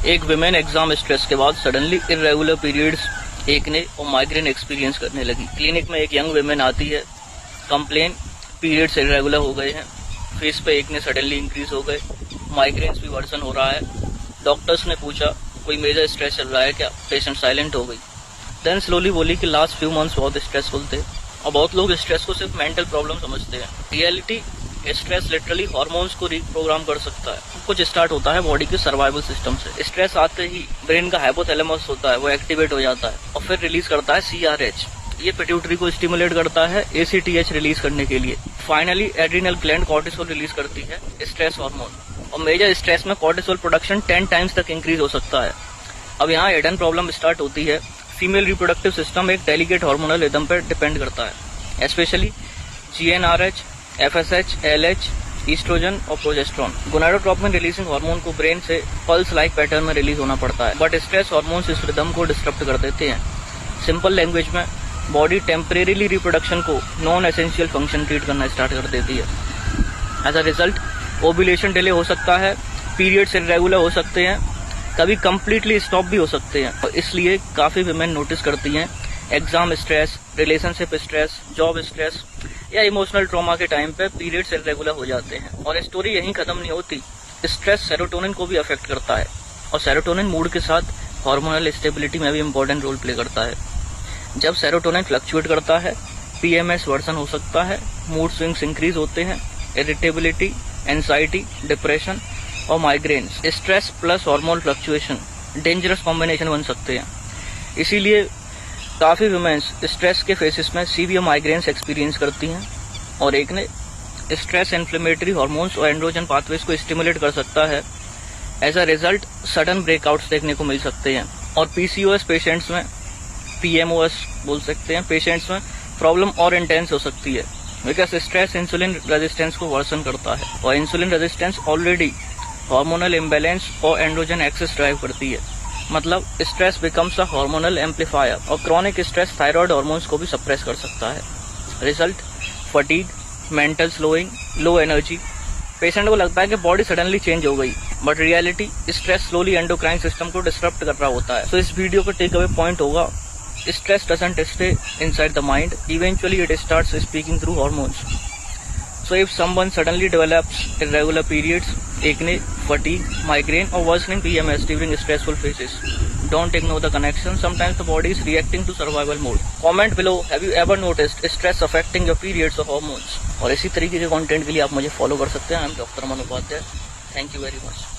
एक women exam stress के बाद सडनली इरेगुलर पीरियड्स एकने और माइग्रेन एक्सपीरियंस करने लगी। क्लिनिक में एक यंग विमेन आती है, कंप्लेन पीरियड्स इरेगुलर हो गए हैं, फेस पे एकने सडनली इंक्रीज हो गए, माइग्रेन्स भी वर्सन हो रहा है। डॉक्टर्स ने पूछा कोई मेजर स्ट्रेस चल रहा है क्या? पेशेंट साइलेंट हो गई। देन स्लोली बोली कि लास्ट फ्यू मंथ्स बहुत स्ट्रेसफुल थे। और बहुत लोग स्ट्रेस को सिर्फ मेंटल प्रॉब्लम समझते हैं। रियलिटी स्ट्रेस लिटरली हार्मोन्स को रिप्रोग्राम कर सकता है। कुछ स्टार्ट होता है बॉडी के सर्वाइवल सिस्टम से। स्ट्रेस आते ही ब्रेन का हाइपोथैलेमस होता है, वो एक्टिवेट हो जाता है और फिर रिलीज करता है CRH। ये पिट्यूटरी को स्टिमुलेट करता है ACTH रिलीज करने के लिए। Finally adrenal gland cortisol release करती है, स्ट्रेस हार्मोन। और मेजर स्ट्रेस में कॉर्टिसोल प्रोडक्शन 10 टाइम्स तक इंक्रीज हो सकता है। अब यहाँ हिडन प्रॉब्लम स्टार्ट होती है। फीमेल रिप्रोडक्टिव सिस्टम एक डेलिकेट हार्मोनल रिदम पर डिपेंड करता है, specially GnRH, FSH, LH, oestrogen और प्रोजेस्टेरॉन। गोनाडोट्रोपिन रिलीजिंग हार्मोन को ब्रेन से पल्स लाइक पैटर्न में रिलीज होना पड़ता है, बट स्ट्रेस हार्मोन्स इस रिदम को डिस्टर्ब कर देते हैं। सिंपल लैंग्वेज में बॉडी टेम्परेरीली रिप्रोडक्शन को नॉन एसेंशियल फंक्शन ट्रीट करना स्टार्ट कर देती है। As a result ovulation delay हो सकता है, पीरियड्स इरेगुलर हो सकते हैं, कभी कंप्लीटली स्टॉप भी हो सकते हैं। और इसलिए काफी विमेन नोटिस करती हैं exam stress, relationship stress, job stress या इमोशनल ट्रॉमा के टाइम पे पीरियड्स इरेगुलर हो जाते हैं। और स्टोरी यहीं खत्म नहीं होती। स्ट्रेस सेरोटोनिन को भी अफेक्ट करता है और सेरोटोनिन मूड के साथ हार्मोनल स्टेबिलिटी में भी इंपॉर्टेंट रोल प्ले करता है। जब सेरोटोनिन फ्लक्चुएट करता है, PMS वर्सन हो सकता है, मूड स्विंग्स इंक्रीज होते हैं, इरिटेबिलिटी, एंजाइटी, डिप्रेशन और migraines. Stress plus hormone fluctuation dangerous combination बन सकते हैं। इसीलिए काफी वुमेन्स स्ट्रेस के फेसेस में सीवियर माइग्रेन्स एक्सपीरियंस करती हैं। और एक ने स्ट्रेस इन्फ्लेमेटरी हार्मोन्स और एंड्रोजन पाथवेज को स्टिमुलेट कर सकता है। As a result sudden breakouts देखने को मिल सकते हैं। और PCOS पेशेंट्स में, PMOS बोल सकते हैं, पेशेंट्स में प्रॉब्लम और इंटेंस हो सकती है, बिकॉज स्ट्रेस इंसुलिन रेजिस्टेंस को वर्सन करता है और insulin resistance already hormonal imbalance और एंड्रोजन एक्सेस ड्राइव करती है। मतलब stress becomes a hormonal amplifier. और क्रॉनिक स्ट्रेस थायराइड हार्मोन्स को भी सप्रेस कर सकता है। Result fatigue, mental slowing, low energy. Patient को लगता है कि बॉडी सडनली चेंज हो गई, but reality stress slowly endocrine system को डिस्टर्ब कर रहा होता है। तो इस वीडियो का टेक अवे पॉइंट होगा, stress doesn't stay inside the mind. Eventually, it starts speaking through hormones. So, if someone suddenly develops irregular periods, acne, fatigue, migraine, or worsening PMS during stressful phases, don't ignore the connection. Sometimes the body is reacting to survival mode. Comment below. Have you ever noticed stress affecting your periods or hormones? और इसी तरीके के content के लिए आप मुझे follow कर सकते हैं। I am doctor Aman Upadhyay. Thank you very much.